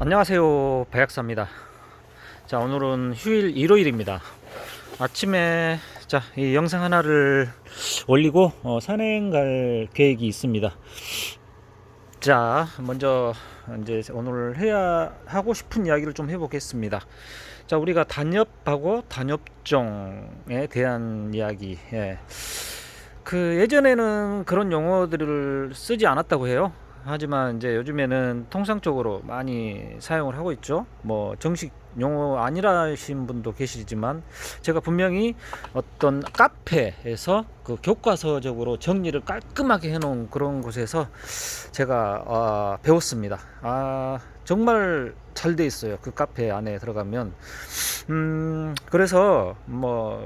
안녕하세요, 백약사입니다. 자, 오늘은 휴일 일요일입니다. 아침에 이 영상 하나를 올리고 산행 갈 계획이 있습니다. 자, 먼저 이제 오늘 해야 하고 싶은 이야기를 좀 해보겠습니다. 자, 우리가 단엽하고 단엽종에 대한 이야기. 그 예전에는 그런 용어들을 쓰지 않았다고 해요. 하지만 이제 요즘에는 통상적으로 많이 사용을 하고 있죠. 뭐 정식 용어 아니라신 분도 계시지만 제가 분명히 어떤 카페에서 그 교과서적으로 정리를 깔끔하게 해놓은 그런 곳에서 제가 배웠습니다. 정말 잘 돼 있어요. 그 카페 안에 들어가면. 그래서 뭐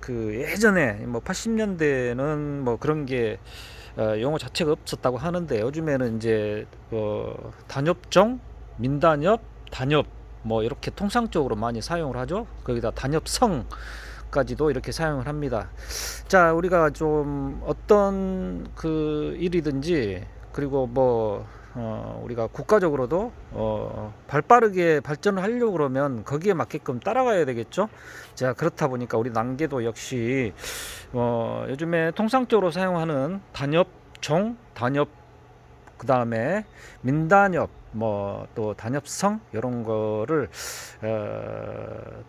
그 예전에 뭐 80년대는 뭐 그런 게 용어 자체가 없었다고 하는데 요즘에는 이제 단엽종, 민단엽, 단엽 뭐 이렇게 통상적으로 많이 사용을 하죠. 거기다 단엽성까지도 이렇게 사용을 합니다. 자, 우리가 좀 어떤 그 일이든지 그리고 뭐 우리가 국가적으로도 발빠르게 발전을 하려고 그러면 거기에 맞게끔 따라가야 되겠죠. 자, 그렇다 보니까 우리 난개도 역시 요즘에 통상적으로 사용하는 단엽종, 단엽, 그 다음에 민단엽, 뭐 또 단엽성 이런 거를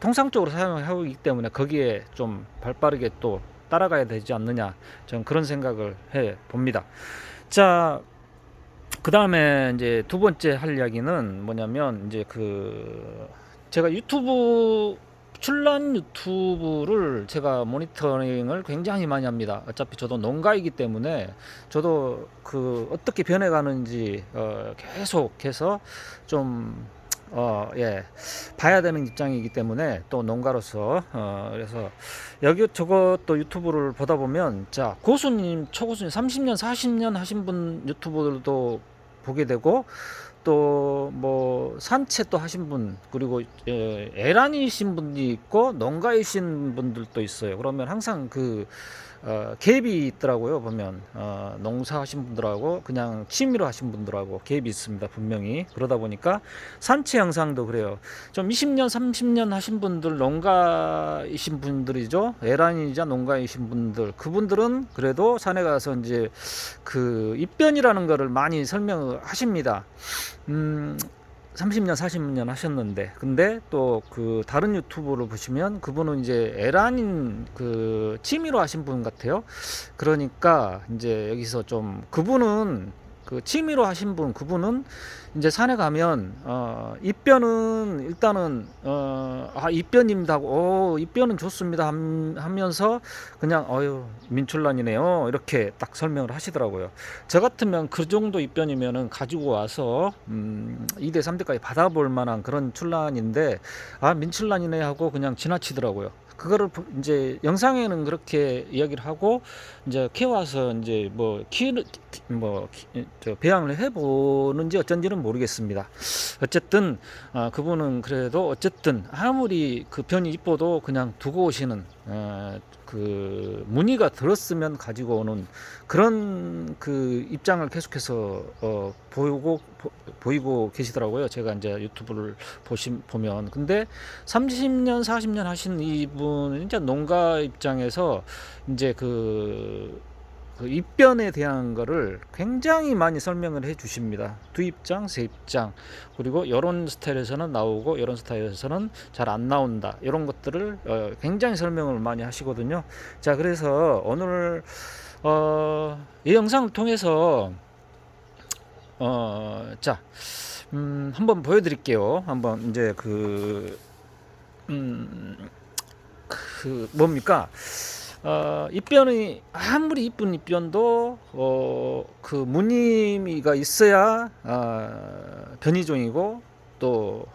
통상적으로 사용하고 있기 때문에 거기에 좀 발빠르게 또 따라가야 되지 않느냐, 저는 그런 생각을 해 봅니다. 자, 그 다음에 이제 두 번째 할 이야기는 뭐냐면 이제 그 제가 유튜브 출란 유튜브를 제가 모니터링을 굉장히 많이 합니다. 어차피 저도 농가이기 때문에 저도 그 어떻게 변해가는지 계속해서 좀 봐야 되는 입장이기 때문에 또 농가로서 그래서 여기 저거 또 유튜브를 보다 보면 자, 고수님, 초고수님 30년 40년 하신 분 유튜브들도 보게 되고 또 뭐 산채 또 하신 분, 그리고 애란이신 분이 있고 농가이신 분들도 있어요. 그러면 항상 그 갭이 있더라고요. 보면 농사하신 분들하고 그냥 취미로 하신 분들하고 갭이 있습니다. 분명히. 그러다 보니까 산채 영상도 그래요. 좀 20년 30년 하신 분들, 농가이신 분들이죠. 애란이자 농가이신 분들, 그분들은 그래도 산에 가서 이제 그 입변이라는 거를 많이 설명을 하십니다. 30년 40년 하셨는데, 근데 또 그 다른 유튜브를 보시면 그분은 이제 에란인 그 취미로 하신 분 같아요. 그러니까 이제 여기서 좀 그분은 그 취미로 하신 분, 그분은 이제 산에 가면 입변은 일단은 입변입니다 하고 입변은 좋습니다 하면서 그냥 민출란이네요 이렇게 딱 설명을 하시더라고요. 저 같으면 그 정도 입변이면은 가지고 와서 2대 3대까지 받아볼 만한 그런 출란인데 민출란이네 하고 그냥 지나치더라고요. 그거를 이제 영상에는 그렇게 이야기를 하고 이제 키워서 이제 배양을 해보는지 어쩐지는 모르겠습니다. 어쨌든 그분은 그래도 어쨌든 아무리 그 변이 이뻐도 그냥 두고 오시는 그 무늬가 들었으면 가지고 오는 그런 그 입장을 계속해서 보이고 계시더라고요. 제가 이제 유튜브를 보면. 근데 30년 40년 하신 이분은 이제 농가 입장에서 이제 그 입변에 대한 거를 굉장히 많이 설명을 해 주십니다. 두 입장, 세 입장, 그리고 이런 스타일에서는 나오고 이런 스타일에서는 잘 안 나온다, 이런 것들을 굉장히 설명을 많이 하시거든요. 자, 그래서 오늘 이 영상을 통해서 한번 보여드릴게요. 한번 이제 뭡니까? 입변이 아무리 이쁜 입변도 그 무늬가 있어야 변이종이고 또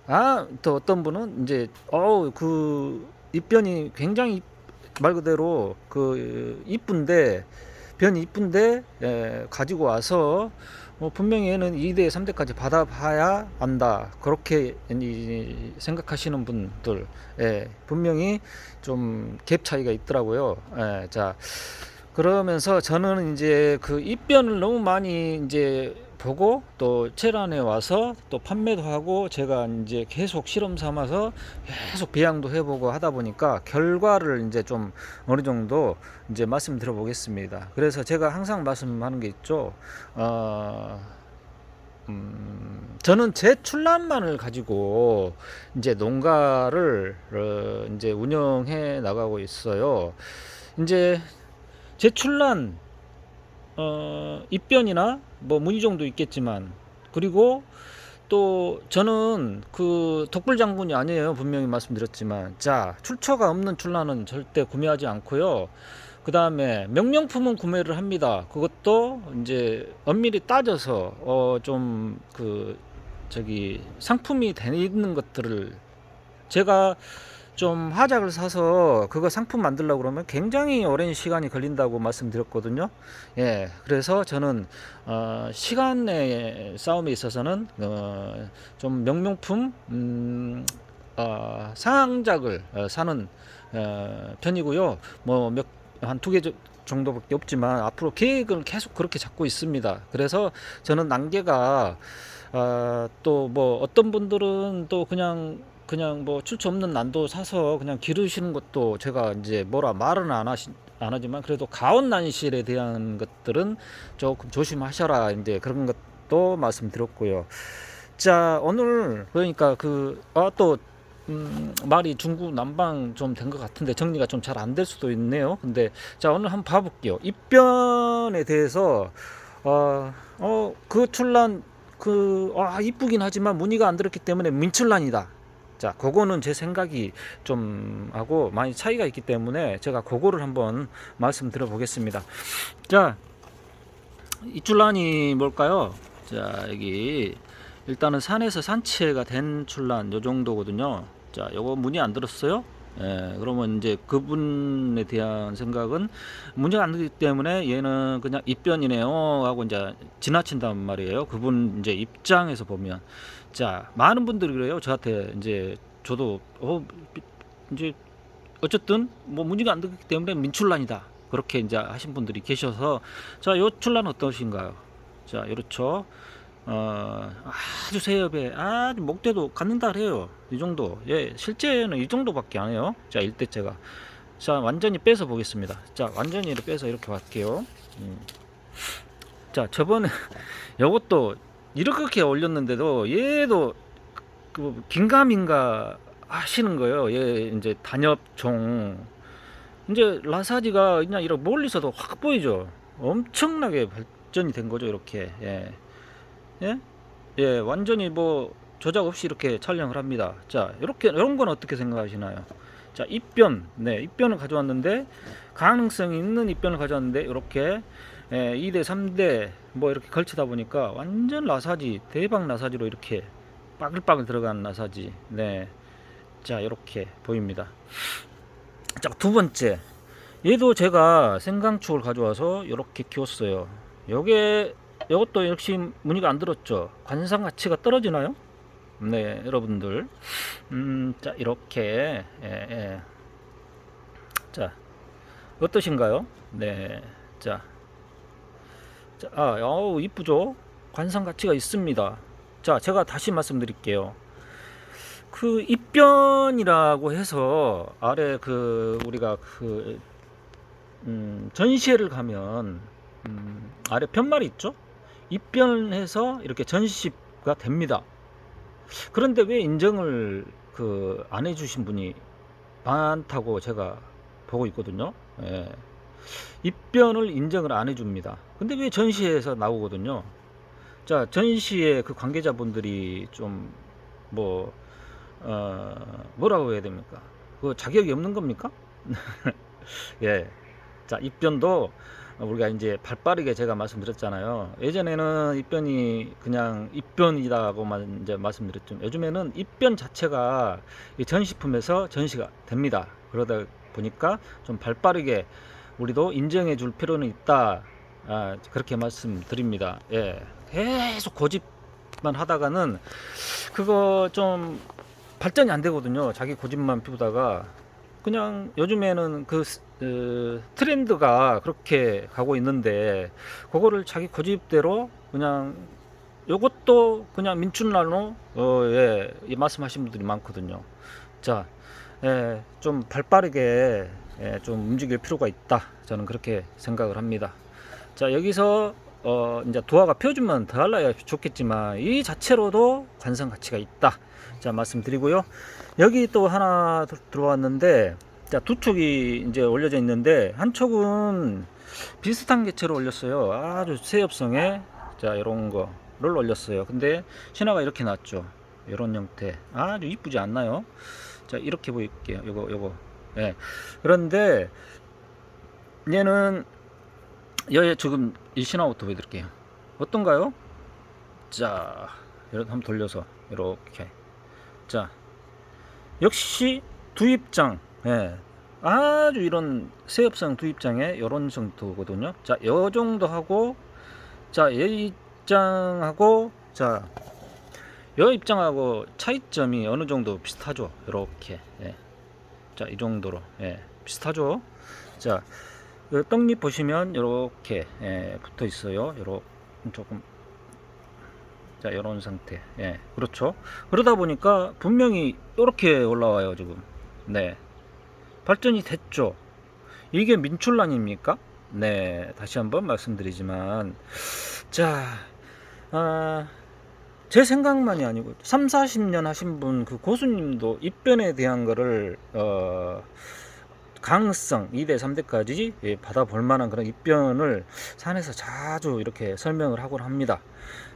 어떤 분은 이제 그 입변이 굉장히 말 그대로 그 이쁜데 변이 이쁜데 가지고 와서 분명히 얘는 2대 3대까지 받아봐야 안다, 그렇게 생각하시는 분들 분명히 좀 갭 차이가 있더라고요. 자, 그러면서 저는 이제 그 입변을 너무 많이 이제 보고 또 체란에 와서 또 판매도 하고 제가 이제 계속 실험 삼아서 계속 배양도 해보고 하다 보니까 결과를 이제 좀 어느 정도 이제 말씀드려 보겠습니다. 그래서 제가 항상 말씀하는 게 있죠. 저는 제 출란만을 가지고 이제 농가를 이제 운영해 나가고 있어요. 이제 제 출란 입변이나 뭐 문의정도 있겠지만, 그리고 또 저는 그 덕불 장군이 아니에요. 분명히 말씀드렸지만, 자, 출처가 없는 출란은 절대 구매하지 않고요. 그 다음에 명명품은 구매를 합니다. 그것도 이제 엄밀히 따져서 좀 그 저기 상품이 돼 있는 것들을, 제가 좀 하작을 사서 그거 상품 만들려고 그러면 굉장히 오랜 시간이 걸린다고 말씀드렸거든요. 예, 그래서 저는 시간의 싸움에 있어서는 좀 명명품 상작을 사는 편이고요. 뭐 한 두 개 정도밖에 없지만 앞으로 계획을 계속 그렇게 잡고 있습니다. 그래서 저는 난개가 또 뭐 어떤 분들은 또 그냥 뭐 출처 없는 난도 사서 그냥 기르시는 것도 제가 이제 뭐라 말은 안 하지만, 그래도 가온 난실에 대한 것들은 조금 조심하셔라, 이제 그런 것도 말씀드렸고요. 자, 오늘 그러니까 또 말이 중국 남방 좀 된 것 같은데 정리가 좀 잘 안 될 수도 있네요. 근데 자, 오늘 한번 봐볼게요. 입변에 대해서 그 출란 이쁘긴 하지만 무늬가 안 들었기 때문에 민출란이다. 자, 그거는 제 생각이 좀 하고 많이 차이가 있기 때문에 제가 그거를 한번 말씀드려 보겠습니다. 자, 입출란이 뭘까요? 자, 여기 일단은 산에서 산치해가 된 출란 요 정도거든요. 자, 요거 문의 안 들었어요? 예, 그러면 이제 그분에 대한 생각은 문제가 안 되기 때문에 얘는 그냥 입변이네요 하고 이제 지나친단 말이에요. 그분 이제 입장에서 보면. 자, 많은 분들이 그래요. 저한테 이제 저도 이제 어쨌든 뭐 문제가 안 되기 때문에 민출란이다, 그렇게 이제 하신 분들이 계셔서, 자, 요 출란 어떠신가요? 자, 이렇죠. 아주 세협에 아주 목대도 갖는다 그래요. 이 정도. 예, 실제는 이 정도밖에 안 해요. 자, 일대째가. 자, 완전히 빼서 보겠습니다. 자, 완전히 빼서 이렇게 볼게요. 자, 저번에 요것도 이렇게 올렸는데도 얘도 그 긴가민가 하시는 거예요. 얘 이제 단엽종 이제 라사지가 그냥 이렇게 멀리서도 확 보이죠. 엄청나게 발전이 된 거죠. 이렇게. 예. 예? 예, 완전히 뭐 조작 없이 이렇게 촬영을 합니다. 자, 이런 건 어떻게 생각하시나요? 자, 입변. 네, 입변을 가져왔는데, 가능성이 있는 입변을 가져왔는데, 이렇게 2대 3대 뭐 이렇게 걸치다 보니까 완전 라사지, 대박 라사지로 이렇게 빠글빠글 들어간 라사지. 네. 자, 이렇게 보입니다. 자, 두 번째. 얘도 제가 생강축을 가져와서 이렇게 키웠어요. 이것도 역시 무늬가 안 들었죠. 관상 가치가 떨어지나요? 네, 여러분들. 자, 이렇게. 예. 자, 어떠신가요? 네. 자, 이쁘죠? 관상 가치가 있습니다. 자, 제가 다시 말씀드릴게요. 그 입변이라고 해서 아래 우리가 전시회를 가면 아래 편말이 있죠? 입변해서 이렇게 전시가 됩니다. 그런데 왜 인정을 안 해주신 분이 많다고 제가 보고 있거든요. 예. 입변을 인정을 안 해줍니다. 근데 왜 전시회에서 나오거든요. 자, 전시회 그 관계자분들이 좀 뭐라고 해야 됩니까? 그 자격이 없는 겁니까? 예. 자, 입변도 우리가 이제 발빠르게 제가 말씀드렸잖아요. 예전에는 입변이 그냥 입변이라고만 이제 말씀드렸죠. 요즘에는 입변 자체가 전시품에서 전시가 됩니다. 그러다 보니까 좀 발빠르게 우리도 인정해 줄 필요는 있다. 그렇게 말씀드립니다. 예. 계속 고집만 하다가는 그거 좀 발전이 안 되거든요. 자기 고집만 피우다가 그냥 요즘에는 트렌드가 그렇게 가고 있는데 그거를 자기 고집대로 그냥 요것도 그냥 민춘란으로 예, 말씀하신 분들이 많거든요. 자, 좀 발빠르게 좀 움직일 필요가 있다. 저는 그렇게 생각을 합니다. 자, 여기서 이제 도화가 펴주면 더 알라야 좋겠지만 이 자체로도 관성 가치가 있다. 자, 말씀드리고요. 여기 또 하나 들어왔는데, 자, 두 촉이 이제 올려져 있는데 한 촉은 비슷한 개체로 올렸어요. 아주 새엽성에 자, 이런 거를 올렸어요. 근데 신화가 이렇게 났죠. 이런 형태 아주 이쁘지 않나요? 자, 이렇게 보일게요. 요거 예. 그런데 얘는 여기 지금 이 신화부터 보여드릴게요. 어떤가요? 자, 이렇게 한번 돌려서 이렇게. 자, 역시 두 입장. 예. 아주 이런 새엽상 두 입장에 이런 정도거든요. 자, 요 정도 하고, 자, 이 입장하고, 자, 요 입장하고 차이점이 어느 정도 비슷하죠. 이렇게. 예. 자, 이 정도로 비슷하죠. 자, 떡잎 보시면 이렇게 붙어 있어요. 요렇게 조금, 자, 이런 상태. 그렇죠. 그러다 보니까 분명히 이렇게 올라와요 지금. 네, 발전이 됐죠. 이게 민출란입니까? 네, 다시 한번 말씀드리지만, 자, 제 생각만이 아니고 3, 40년 하신 분 그 고수님도 입변에 대한 거를 가능성 2대 3대까지 받아볼 만한 그런 입변을 산에서 자주 이렇게 설명을 하곤 합니다.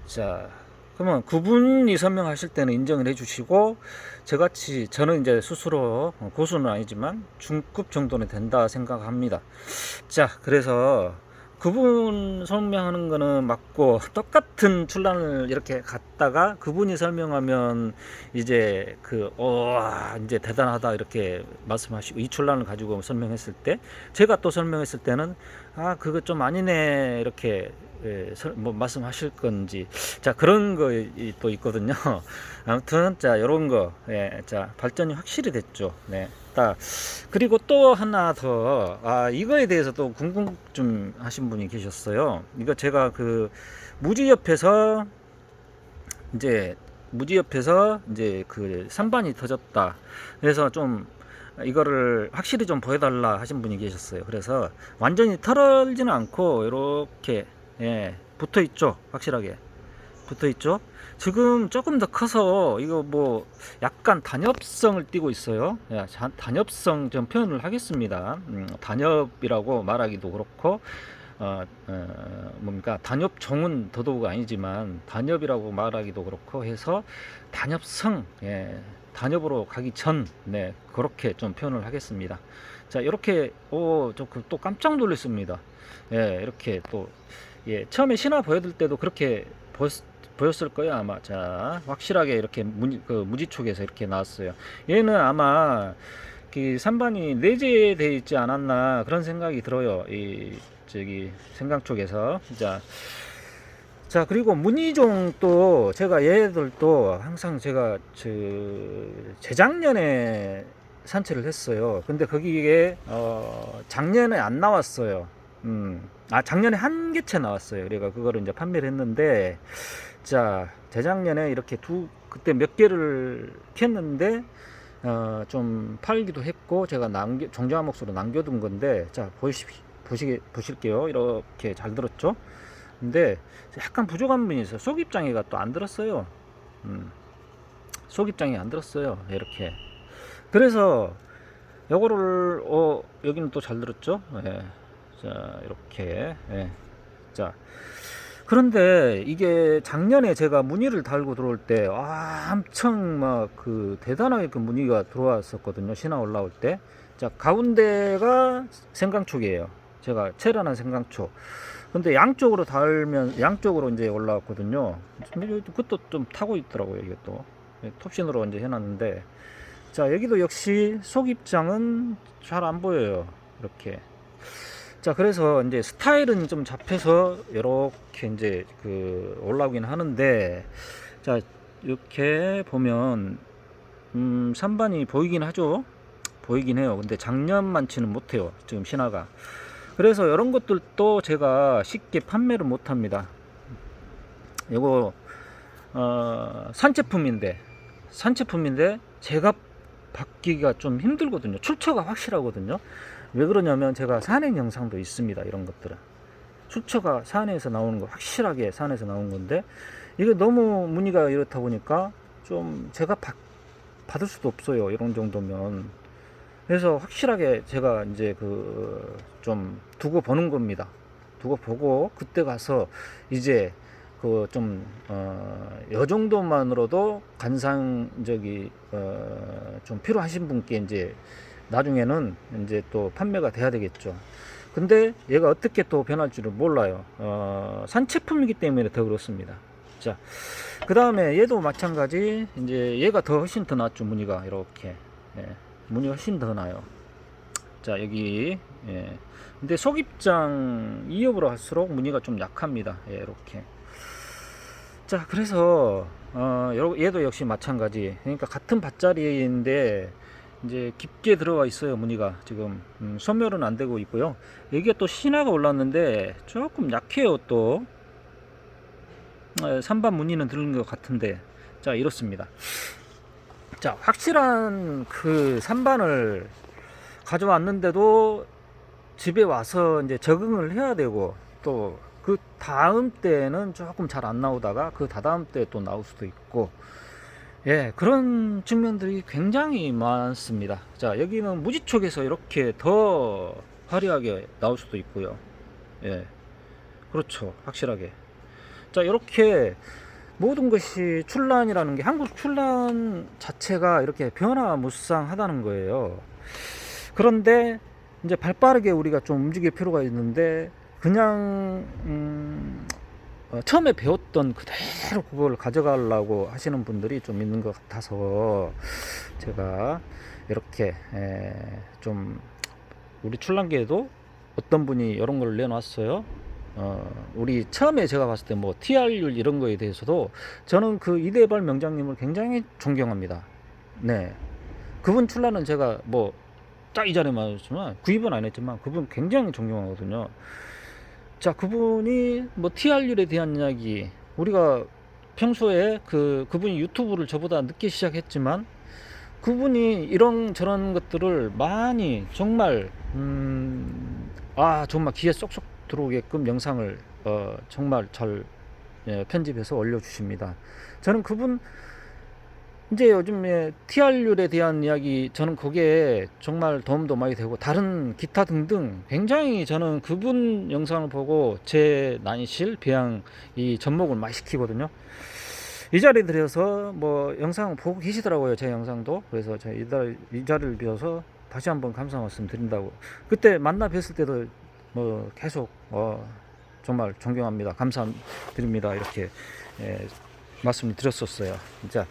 자, 그러면 그분이 설명하실 때는 인정을 해주시고, 저같이 저는 이제 스스로 고수는 아니지만 중급 정도는 된다 생각합니다. 자, 그래서 그분 설명하는 거는 맞고, 똑같은 출란을 이렇게 갖다가 그분이 설명하면 이제 이제 대단하다 이렇게 말씀하시고, 이 출란을 가지고 설명했을 때, 제가 또 설명했을 때는 그거 좀 아니네 이렇게 뭐 말씀하실 건지, 자, 그런 거 또 있거든요. 아무튼 자, 요런 거, 자, 발전이 확실히 됐죠. 네. 그리고 또 하나 더, 이거에 대해서 또 궁금증 하신 분이 계셨어요. 이거 제가 무지옆에서 이제 그 산반이 터졌다. 그래서 좀 이거를 확실히 좀 보여달라 하신 분이 계셨어요. 그래서 완전히 털어지는 않고 이렇게 붙어 있죠. 확실하게 붙어 있죠. 지금 조금 더 커서 이거 뭐 약간 단엽성을 띠고 있어요. 단엽성 좀 표현을 하겠습니다. 단엽이라고 말하기도 그렇고, 뭡니까, 단엽종은 더더욱 아니지만 단엽이라고 말하기도 그렇고 해서 단엽성, 단엽으로 가기 전, 그렇게 좀 표현을 하겠습니다. 자, 이렇게 또 깜짝 놀랐습니다. 이렇게 또 처음에 신화 보여드릴 때도 그렇게 보였을 거예요 아마. 자, 확실하게 이렇게 무지 쪽에서 이렇게 나왔어요. 얘는 아마 그 산반이 내재되어 있지 않았나 그런 생각이 들어요. 저기 생강 쪽에서. 자, 그리고 무늬종도 제가 얘들도 항상 제가 재작년에 산채를 했어요. 근데 거기에 작년에 안 나왔어요. 작년에 한 개체 나왔어요. 그래가 그거를 이제 판매를 했는데, 자, 재작년에 이렇게 그때 몇 개를 캤는데 좀 팔기도 했고, 제가 정정한 몫으로 남겨둔 건데, 자, 보실게요. 이렇게 잘 들었죠? 근데 약간 부족한 분이 있어요. 속입장애가 또 안 들었어요. 속입장애 안 들었어요. 이렇게. 그래서 요거를 여기는 또 잘 들었죠? 자, 이렇게. 자, 그런데 이게 작년에 제가 무늬를 달고 들어올 때 엄청 막 대단하게 무늬가 들어왔었거든요. 신화 올라올 때. 자, 가운데가 생강촉이에요. 제가 체련한 생강촉. 근데 양쪽으로 달면 양쪽으로 이제 올라왔거든요. 그것도 좀 타고 있더라고요. 이것도 톱신으로 이제 해놨는데, 자, 여기도 역시 속 입장은 잘 안 보여요. 이렇게. 자, 그래서 이제 스타일은 좀 잡혀서 이렇게 이제 올라오긴 하는데, 자, 이렇게 보면 산반이 보이긴 하죠. 보이긴 해요. 근데 작년만치는 못해요, 지금 신화가. 그래서 이런 것들도 제가 쉽게 판매를 못합니다. 이거 산제품인데 제가 받기가 좀 힘들거든요. 출처가 확실하거든요. 왜 그러냐면 제가 산행 영상도 있습니다. 이런 것들은 출처가 산에서 나오는 거, 확실하게 산에서 나온 건데 이게 너무 문의가 이렇다 보니까 좀 제가 받을 수도 없어요. 이런 정도면. 그래서 확실하게 제가 이제 좀 두고 보는 겁니다. 두고 보고 그때 가서 이제 요 정도만으로도 좀 필요하신 분께 이제 나중에는 이제 또 판매가 돼야 되겠죠. 근데 얘가 어떻게 또 변할지를 몰라요. 산채품이기 때문에 더 그렇습니다. 자, 그 다음에 얘도 마찬가지. 이제 얘가 훨씬 더 낫죠. 무늬가 이렇게. 예, 무늬가 훨씬 더 나요. 자, 여기. 예. 근데 속입장 2엽으로 할수록 무늬가 좀 약합니다. 예, 이렇게. 자, 그래서 얘도 역시 마찬가지. 그러니까 같은 밭자리인데 이제 깊게 들어가 있어요. 무늬가 지금 소멸은 안 되고 있고요. 여기가 또 신화가 올랐는데 조금 약해요. 또 산반 무늬는 들은 것 같은데, 자, 이렇습니다. 자, 확실한 산반을 가져왔는데도 집에 와서 이제 적응을 해야 되고, 또 그 다음 때는 조금 잘 안 나오다가 그 다다음 때 또 나올 수도 있고, 예, 그런 측면들이 굉장히 많습니다. 자, 여기는 무지촉에서 이렇게 더 화려하게 나올 수도 있고요. 예, 그렇죠. 확실하게. 자, 이렇게 모든 것이 출란이라는 게, 한국 출란 자체가 이렇게 변화무쌍하다는 거예요. 그런데 이제 발빠르게 우리가 좀 움직일 필요가 있는데, 그냥 처음에 배웠던 그대로 그걸 가져가려고 하시는 분들이 좀 있는 것 같아서 제가 이렇게 좀, 우리 출란계에도 어떤 분이 이런 걸 내놨어요. 우리 처음에 제가 봤을 때 뭐 TR율 이런 거에 대해서도 저는 그 이대발 명장님을 굉장히 존경합니다. 네, 그분 출란은 제가 뭐 딱 이 자리만 했지만 구입은 안 했지만 그분 굉장히 존경하거든요. 자, 그분이 뭐 TR율에 대한 이야기, 우리가 평소에 그분이 유튜브를 저보다 늦게 시작했지만 그분이 이런 저런 것들을 많이 정말 정말 귀에 쏙쏙 들어오게끔 영상을 정말 잘 편집해서 올려주십니다. 저는 그분 이제 요즘에 TR율에 대한 이야기, 저는 거기에 정말 도움도 많이 되고 다른 기타 등등 굉장히 저는 그분 영상을 보고 제 난실 배양 이 접목을 많이 시키거든요. 이 자리에 들여서 뭐 영상 보고 계시더라고요. 제 영상도. 그래서 제가 이 자리를 비워서 다시 한번 감사 말씀 드린다고. 그때 만나 뵀을 때도 뭐 계속 정말 존경합니다, 감사드립니다, 이렇게 말씀을 드렸었어요. 진짜.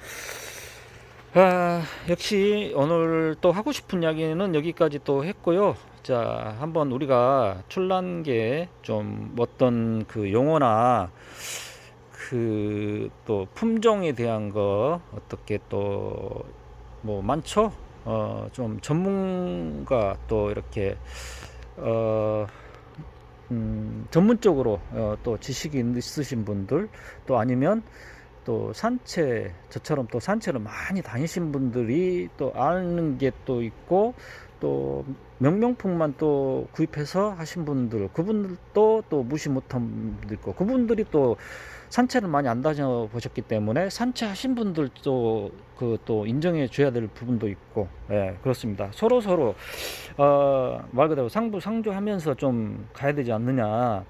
역시 오늘 또 하고 싶은 이야기는 여기까지 또 했고요. 자, 한번 우리가 출란계 좀 어떤 용어나 또 품종에 대한 거 어떻게 또 뭐 많죠. 좀 전문가 또 이렇게 전문적으로 또 지식이 있으신 분들, 또 아니면 또 저처럼 또 산채를 많이 다니신 분들이 또 아는 게 또 있고, 또 명명품만 또 구입해서 하신 분들, 그분들도 또 무시 못한 분들 있고, 그분들이 또 산채를 많이 안 다녀 보셨기 때문에 산채 하신 분들도 또 인정해 줘야 될 부분도 있고, 예, 그렇습니다. 서로 말 그대로 상부상조하면서 좀 가야 되지 않느냐,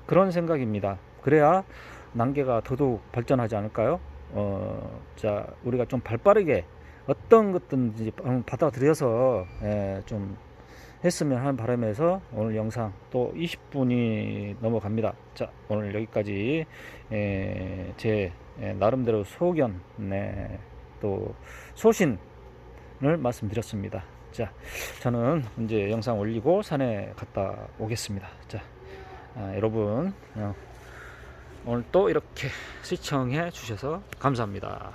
그런 생각입니다. 그래야 난계가 더더욱 발전하지 않을까요? 자, 우리가 좀 발빠르게 어떤 것든지 받아들여서 좀 했으면 하는 바람에서 오늘 영상 또 20분이 넘어갑니다. 자, 오늘 여기까지 제 나름대로 소견, 또 소신을 말씀드렸습니다. 자, 저는 이제 영상 올리고 산에 갔다 오겠습니다. 자, 여러분 오늘 또 이렇게 시청해 주셔서 감사합니다.